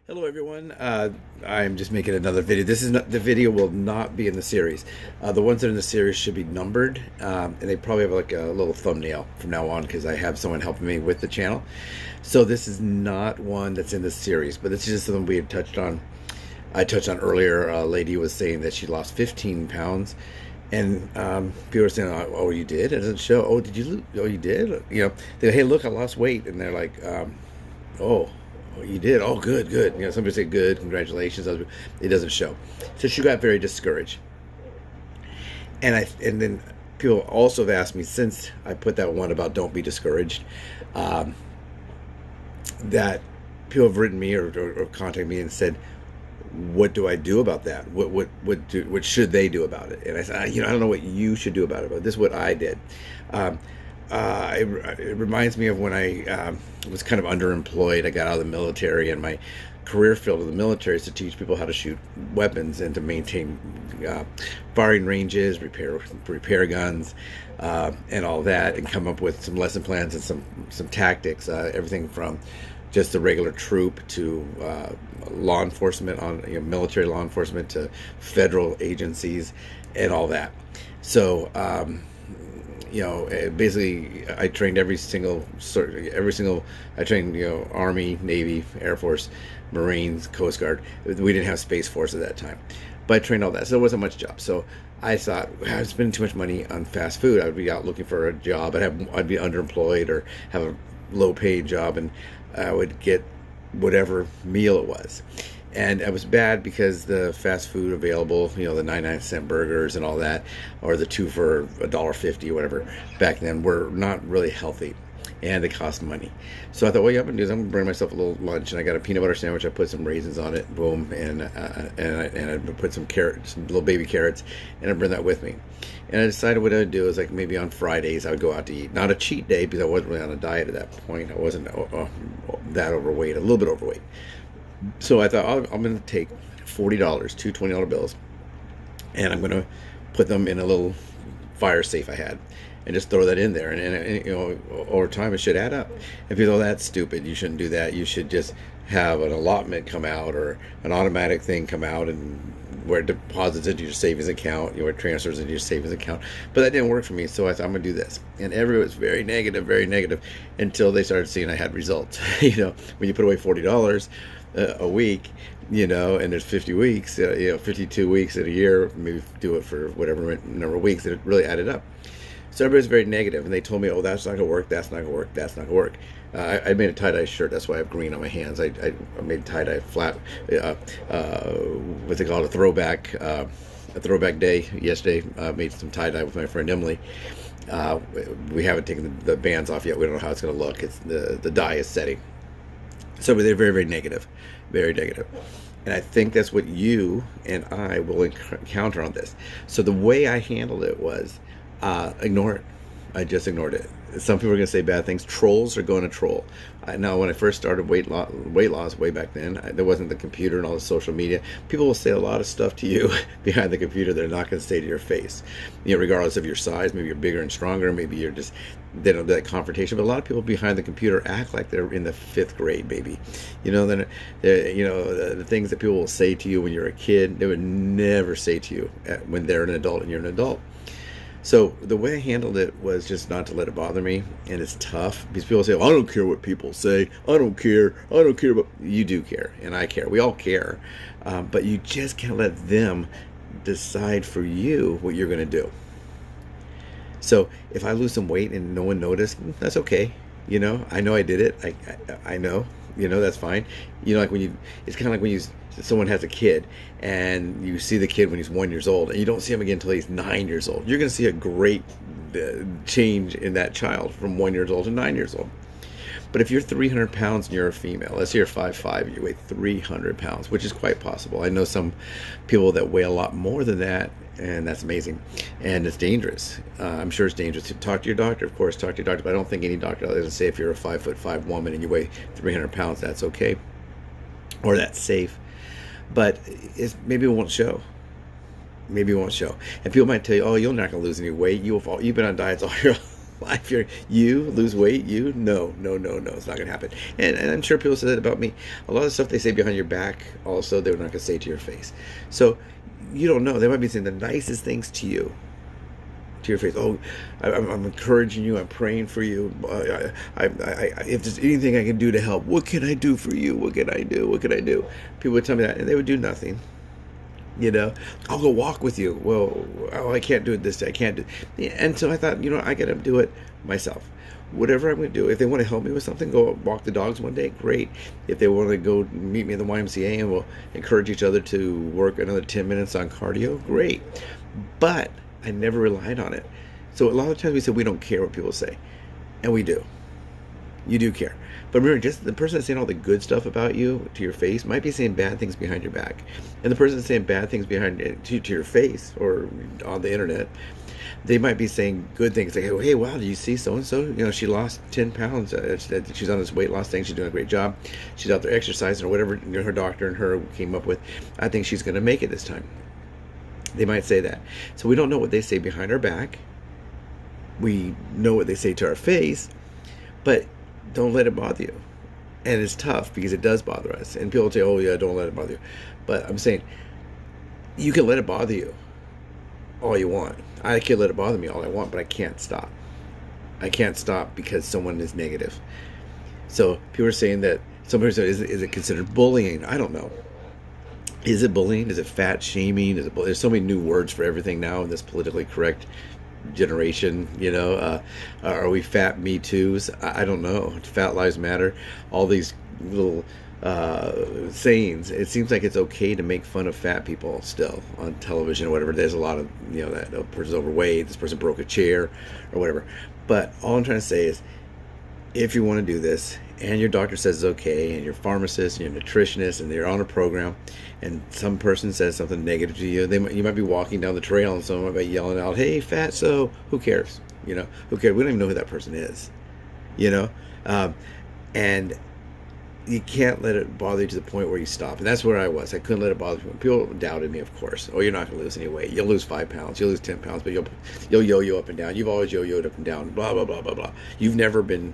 Hello everyone. I'm just making another video. This is not the video will not be in the series. The ones that are in the series should be numbered, and they probably have like a little thumbnail from now on because I have someone helping me with the channel. So this is not one that's in the series, but this is just something we had touched on. I touched on earlier. A lady was saying that she lost 15 pounds, and people were saying, "Oh, you did? It doesn't show. Oh, did you lose? Oh, you did? You know, they, hey, look, I lost weight," and they're like, "Oh." Oh, you did. Oh, good, good. You know, somebody say good, congratulations. It doesn't show. So she got very discouraged. And then people also have asked me since I put that one about don't be discouraged, um, that people have written me or contacted me and said, what do I do about that? What should they do about it? And I said, I don't know what you should do about it, but this is what I did. Um, it reminds me of when I was kind of underemployed. I got out of the military, and my career field of the military is to teach people how to shoot weapons and to maintain firing ranges, repair guns, and all that, and come up with some lesson plans and some tactics. Everything from just the regular troop to law enforcement, on military law enforcement, to federal agencies and all that. So basically I trained I trained, Army, Navy, Air Force, Marines, Coast Guard. We didn't have Space Force at that time, but I trained all that, so it wasn't much job. So I thought, I was spending too much money on fast food. I would be out looking for a job. I'd be underemployed or have a low paid job, and I would get whatever meal it was. And it was bad because the fast food available, the 99-cent burgers and all that, or the 2 for $1.50 or whatever back then, were not really healthy, and they cost money. So I thought, what I'm gonna do is I'm gonna bring myself a little lunch, and I got a peanut butter sandwich. I put some raisins on it, boom, and I put some carrots, some little baby carrots, and I bring that with me. And I decided what I'd do is, like, maybe on Fridays I would go out to eat. Not a cheat day, because I wasn't really on a diet at that point. I wasn't that overweight, a little bit overweight. So I thought, I'm going to take $40, two $20 bills, and I'm going to put them in a little fire safe I had, and just throw that in there. And over time it should add up. If you know that's stupid, you shouldn't do that. You should just have an allotment come out, or an automatic thing come out, and where it deposits into your savings account, where it transfers into your savings account. But that didn't work for me, so I thought, I'm going to do this. And everyone was very negative, until they started seeing I had results. When you put away $40 a week, and there's 50 weeks, 52 weeks in a year, maybe do it for whatever number of weeks, it really added up. So everybody's very negative, and they told me, oh, that's not gonna work, that's not gonna work, that's not gonna work. I made a tie-dye shirt, that's why I have green on my hands. I made tie-dye flat, what's it called, a throwback day yesterday. Made some tie-dye with my friend Emily. We haven't taken the bands off yet. We don't know how it's gonna look. It's the dye is setting. So they're very, very negative, very negative. And I think that's what you and I will encounter on this. So the way I handled it was ignore it. I just ignored it. Some people are going to say bad things. Trolls are going to troll. Now, when I first started weight loss way back then, there wasn't the computer and all the social media. People will say a lot of stuff to you behind the computer they're not going to say to your face. Regardless of your size, maybe you're bigger and stronger, maybe they don't do that confrontation. But a lot of people behind the computer act like they're in the 5th grade, baby. The things that people will say to you when you're a kid, they would never say to you when they're an adult and you're an adult. So the way I handled it was just not to let it bother me, and it's tough because people say, I don't care what people say, I don't care, but you do care, and I care, we all care, but you just can't let them decide for you what you're going to do. So if I lose some weight and no one noticed, that's okay. I know I did it. I know, that's fine. Like it's kind of like when someone has a kid and you see the kid when he's 1 year old, and you don't see him again until he's 9 years old. You're going to see a great change in that child from 1 year old to 9 years old. But if you're 300 pounds and you're a female, let's say you're 5'5", you weigh 300 pounds, which is quite possible. I know some people that weigh a lot more than that, and that's amazing. And it's dangerous. I'm sure it's dangerous. Talk to your doctor, of course, talk to your doctor, but I don't think any doctor doesn't say if you're a 5'5" woman and you weigh 300 pounds, that's okay, or that's safe. But maybe it won't show. Maybe it won't show. And people might tell you, oh, you're not going to lose any weight. You've been on diets all your life. You lose weight, no, no, no, no, it's not gonna happen. And I'm sure people say that about me. A lot of stuff they say behind your back, also they're not gonna say to your face. So you don't know. They might be saying the nicest things to your face. Oh, I'm encouraging you. I'm praying for you. If there's anything I can do to help, what can I do for you? What can I do? What can I do? People would tell me that, and they would do nothing. I'll go walk with you. Well, oh, I can't do it this day. I can't do. Yeah, and so I thought, I got to do it myself. Whatever I'm going to do. If they want to help me with something, go walk the dogs one day, great. If they want to go meet me in the YMCA and we'll encourage each other to work another 10 minutes on cardio, great. But I never relied on it. So a lot of times we say we don't care what people say. And we do. You do care. But remember, just the person that's saying all the good stuff about you to your face might be saying bad things behind your back. And the person that's saying bad things behind to your face or on the internet, they might be saying good things like, hey, wow, did you see so-and-so? She lost 10 pounds. She's on this weight loss thing. She's doing a great job. She's out there exercising or whatever her doctor and her came up with. I think she's going to make it this time. They might say that. So we don't know what they say behind our back. We know what they say to our face, but don't let it bother you. And it's tough because it does bother us. And people say, oh yeah, don't let it bother you. But I'm saying, you can let it bother you all you want. I can let it bother me all I want, but I can't stop. I can't stop because someone is negative. So people are saying that, some people say, is it considered bullying? I don't know. Is it bullying? Is it fat shaming? There's so many new words for everything now in this politically correct generation. Are we fat Me Too's? I don't know. Fat Lives Matter. All these little sayings. It seems like it's okay to make fun of fat people still on television or whatever. There's a lot of that person's overweight. This person broke a chair or whatever. But all I'm trying to say is, if you want to do this and your doctor says it's okay, and your pharmacist and your nutritionist and they're on a program, and some person says something negative to you, you might be walking down the trail and someone might be yelling out, hey, fat, so who cares? Who cares? We don't even know who that person is. And you can't let it bother you to the point where you stop. And that's where I was. I couldn't let it bother me. People doubted me, of course. Oh, you're not going to lose any weight. You'll lose 5 pounds. You'll lose 10 pounds, but you'll yo-yo up and down. You've always yo-yoed up and down. Blah, blah, blah, blah, blah. You've never been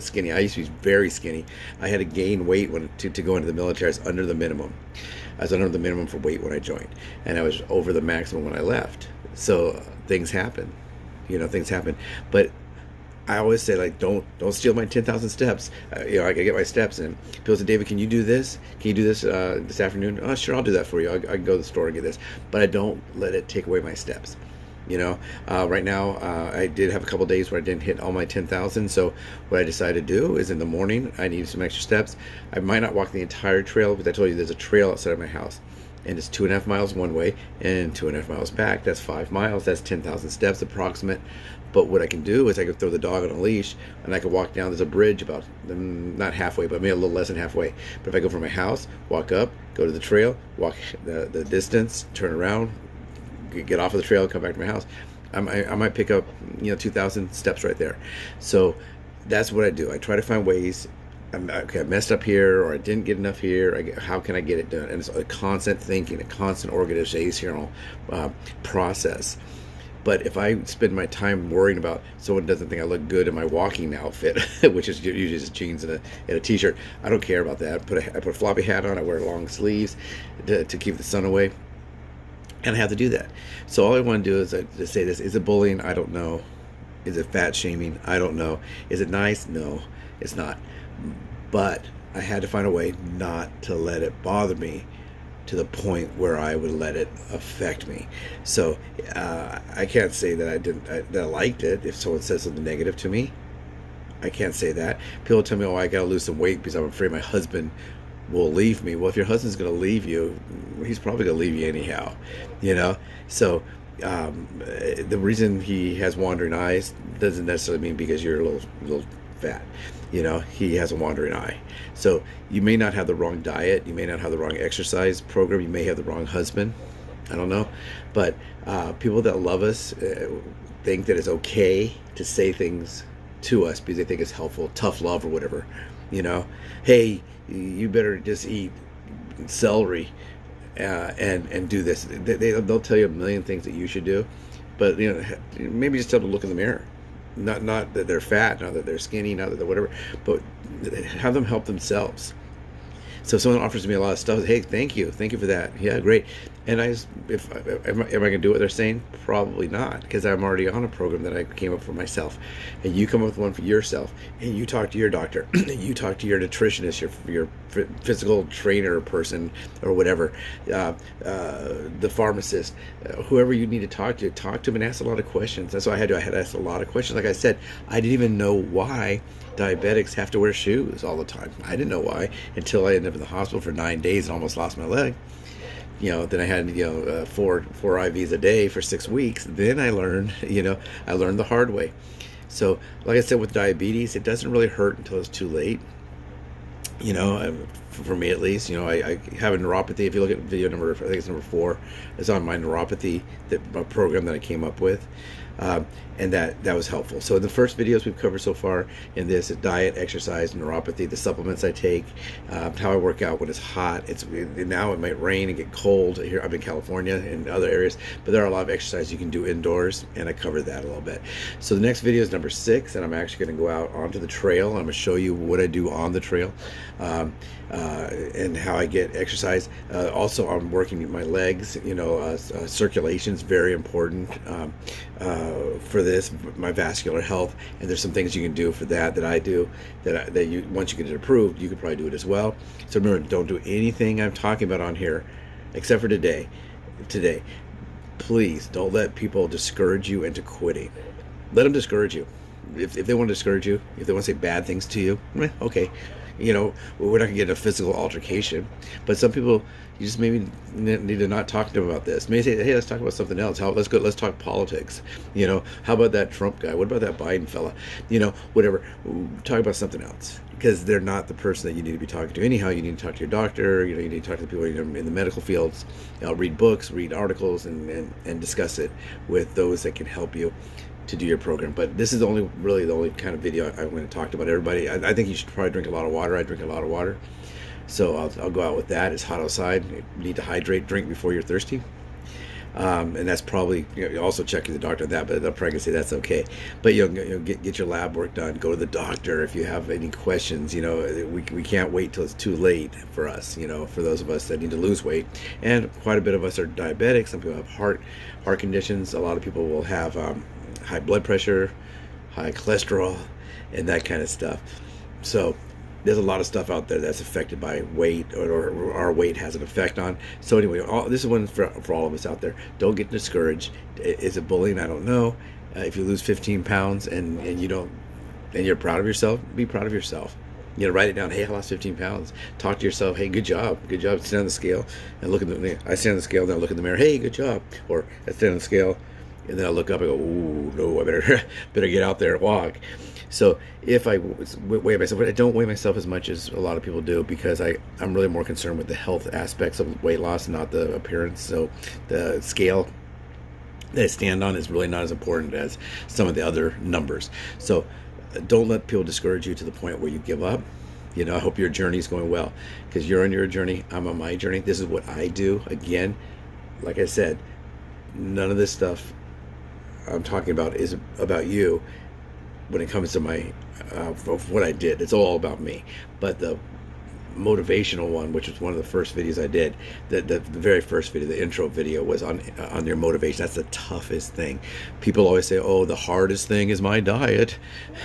skinny. I used to be very skinny. I had to gain weight to go into the military. I was under the minimum. I was under the minimum for weight when I joined. And I was over the maximum when I left. So things happen. Things happen. But I always say, like, don't steal my 10,000 steps. I gotta get my steps in. People say, David, can you do this? Can you do this this afternoon? Oh, sure, I'll do that for you. I can go to the store and get this. But I don't let it take away my steps. Right now, I did have a couple days where I didn't hit all my 10,000. So what I decided to do is in the morning, I needed some extra steps. I might not walk the entire trail, because I told you there's a trail outside of my house. And it's 2.5 miles one way and 2.5 miles back. That's 5 miles. That's 10,000 steps approximate. But what I can do is I can throw the dog on a leash and I can walk down. There's a bridge about, not halfway, but maybe a little less than halfway. But if I go from my house, walk up, go to the trail, walk the distance, turn around, get off of the trail, come back to my house, I might pick up 2,000 steps right there. So that's what I do. I try to find ways. I messed up here, or I didn't get enough here. How can I get it done? And it's a constant thinking, a constant organizational process. But if I spend my time worrying about someone doesn't think I look good in my walking outfit, which is usually just jeans and a t-shirt, I don't care about that. I put a floppy hat on. I wear long sleeves to keep the sun away. And I have to do that. So all I want to do is to say this. Is it bullying? I don't know. Is it fat shaming? I don't know. Is it nice? No, it's not. But I had to find a way not to let it bother me to the point where I would let it affect me. So I can't say that I liked it. If someone says something negative to me, I can't say that. People tell me, oh, I got to lose some weight because I'm afraid my husband will leave me. Well, if your husband's going to leave you, he's probably going to leave you anyhow, So the reason he has wandering eyes doesn't necessarily mean because you're a little fat. He has a wandering eye. So you may not have the wrong diet. You may not have the wrong exercise program. You may have the wrong husband. I don't know. But people that love us think that it's okay to say things to us because they think it's helpful, tough love or whatever. Hey, you better just eat celery and do this. They'll tell you a million things that you should do. But maybe just tell them to look in the mirror. not that they're fat, not that they're skinny, not that they're whatever, but have them help themselves. So if someone offers me a lot of stuff, hey, thank you for that. Yeah, great. And if am I going to do what they're saying? Probably not, because I'm already on a program that I came up for myself. And you come up with one for yourself, and you talk to your doctor, you talk to your nutritionist, your physical trainer person, or whatever, the pharmacist, whoever you need to talk to them and ask a lot of questions. That's what I had to. I had to ask a lot of questions. Like I said, I didn't even know why diabetics have to wear shoes all the time. I didn't know why until I ended up in the hospital for 9 days and almost lost my leg. Then I had, four IVs a day for 6 weeks. Then I learned, I learned the hard way. So like I said, with diabetes, it doesn't really hurt until it's too late. For me at least, I have a neuropathy. If you look at video number, I think it's number 4, it's on my neuropathy, program that I came up with. And that was helpful. So the first videos we've covered so far in this is diet, exercise, neuropathy, the supplements I take, how I work out when it's hot. Now it might rain and get cold here. I'm in California and other areas, but there are a lot of exercises you can do indoors, and I covered that a little bit. So the next video is number 6, and I'm actually going to go out onto the trail. I'm going to show you what I do on the trail, and how I get exercise. Also, I'm working my legs. Circulation is very important for this, my vascular health, and there's some things you can do for that I do that you, once you get it approved, you could probably do it as well. So remember, don't do anything I'm talking about on here except for today. Please don't let people discourage you into quitting. Let them discourage you. If they want to discourage you, if they want to say bad things to you, okay. We're not going to get a physical altercation, but some people, you just maybe need to not talk to them about this. Maybe say, hey, let's talk about something else. Let's talk politics. How about that Trump guy? What about that Biden fella? Whatever. Talk about something else, because they're not the person that you need to be talking to. Anyhow, you need to talk to your doctor. You need to talk to the people in the medical fields. Read books, read articles, and discuss it with those that can help you to do your program. But this is the only kind of video I'm going to talk about. Everybody, I think you should probably drink a lot of water. I drink a lot of water, so I'll go out with that. It's hot outside. You need to hydrate. Drink before you're thirsty, and that's probably, also check with the doctor on that. But they'll probably say that's okay. But get your lab work done. Go to the doctor if you have any questions. We can't wait till it's too late for us. For those of us that need to lose weight, and quite a bit of us are diabetics. Some people have heart conditions. A lot of people will have high blood pressure, high cholesterol, and that kind of stuff. So there's a lot of stuff out there that's affected by weight, or our weight has an effect on. So anyway, this is one for all of us out there. Don't get discouraged. Is it bullying? I don't know. If you lose 15 pounds and you're proud of yourself, be proud of yourself. Write it down. Hey, I lost 15 pounds. Talk to yourself. Hey, good job. Stand on the scale and look I stand on the scale, then I look in the mirror. Hey, good job. Or I stand on the scale, and then I look up and go, ooh, no, I better get out there and walk. So if I weigh myself, but I don't weigh myself as much as a lot of people do, because I'm really more concerned with the health aspects of weight loss, not the appearance. So the scale that I stand on is really not as important as some of the other numbers. So don't let people discourage you to the point where you give up. I hope your journey is going well, because you're on your journey. I'm on my journey. This is what I do. Again, like I said, none of this stuff I'm talking about is about you. When it comes to my what I did, it's all about me. But the motivational one, which was one of the first videos I did, the very first video, the intro video, was on your motivation. That's the toughest thing. People always say, oh, the hardest thing is my diet,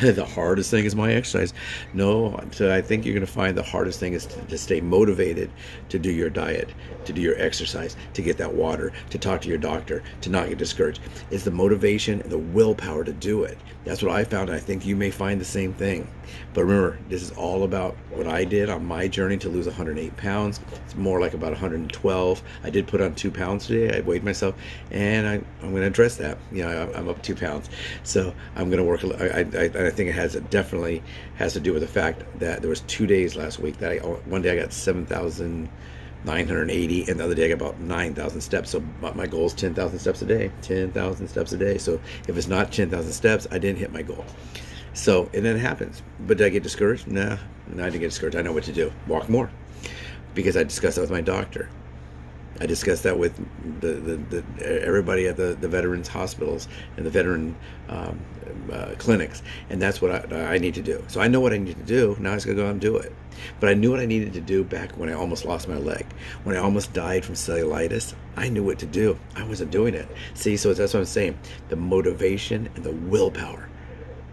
the hardest thing is my exercise. No, so I think you're going to find the hardest thing is to stay motivated to do your diet, to do your exercise, to get that water, to talk to your doctor, to not get discouraged. It's the motivation and the willpower to do it. That's what I found. I think you may find the same thing. But remember, this is all about what I did on my journey to lose 108 pounds. It's more like about 112. I did put on 2 pounds today. I weighed myself, and I'm going to address that. I'm up 2 pounds. So I'm going to work. I think it definitely has to do with the fact that there was 2 days last week that one day I got 7,980, and the other day I got about 9,000 steps. So my goal is 10,000 steps a day. 10,000 steps a day. So if it's not 10,000 steps, I didn't hit my goal. So, and then it happens. But did I get discouraged? Nah, I didn't get discouraged. I know what to do. Walk more. Because I discussed that with my doctor. I discussed that with everybody at the veterans hospitals and the veteran clinics, and that's what I need to do. So I know what I need to do. Now I just gotta go out and do it. But I knew what I needed to do back when I almost lost my leg, when I almost died from cellulitis. I knew what to do. I wasn't doing it. See, so that's what I'm saying. The motivation and the willpower.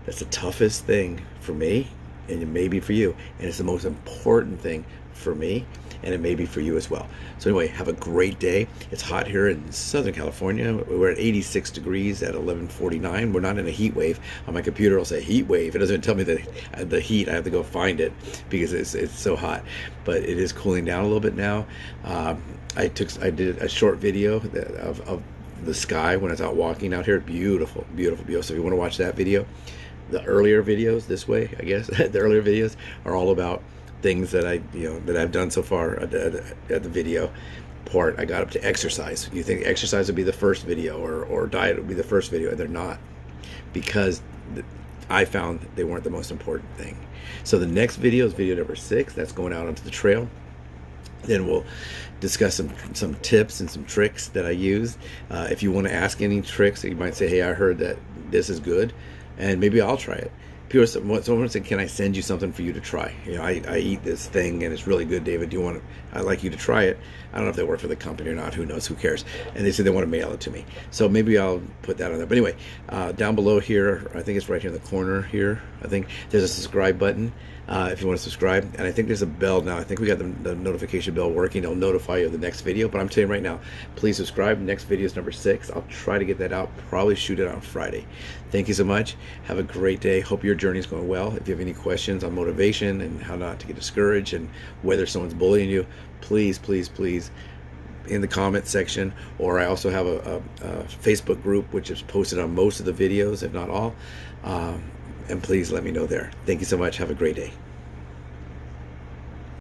That's the toughest thing for me, and it may be for you, and it's the most important thing for me, and it may be for you as well. So anyway, have a great day. It's hot here in Southern California. We're at 86 degrees at 11:49. We're not in a heat wave. On my computer it'll say heat wave. It doesn't tell me the heat. I have to go find it because it's so hot. But it is cooling down a little bit now. I did a short video of the sky when I was out walking out here. Beautiful, beautiful, beautiful. So if you want to watch that video, the earlier videos this way, I guess, the earlier videos are all about things that I've done so far at the video part. I got up to exercise. You think exercise would be the first video, or diet would be the first video, and they're not, because I found they weren't the most important thing. So the next video is video number 6. That's going out onto the trail. Then we'll discuss some tips and some tricks that I use. If you want to ask any tricks, you might say, hey, I heard that this is good, and maybe I'll try it. Someone said, can I send you something for you to try? I eat this thing and it's really good, David. I'd like you to try it. I don't know if they work for the company or not. Who knows? Who cares? And they said they want to mail it to me. So maybe I'll put that on there. But anyway, down below here, I think it's right here in the corner here, I think there's a subscribe button if you want to subscribe. And I think there's a bell now. I think we got the notification bell working. It'll notify you of the next video. But I'm telling you right now, please subscribe. Next video is number 6. I'll try to get that out. Probably shoot it on Friday. Thank you so much. Have a great day. Hope your journey is going well. If you have any questions on motivation and how not to get discouraged and whether someone's bullying you, please, please, please, in the comment section. Or I also have a Facebook group which is posted on most of the videos, if not all. And please let me know there. Thank you so much. Have a great day.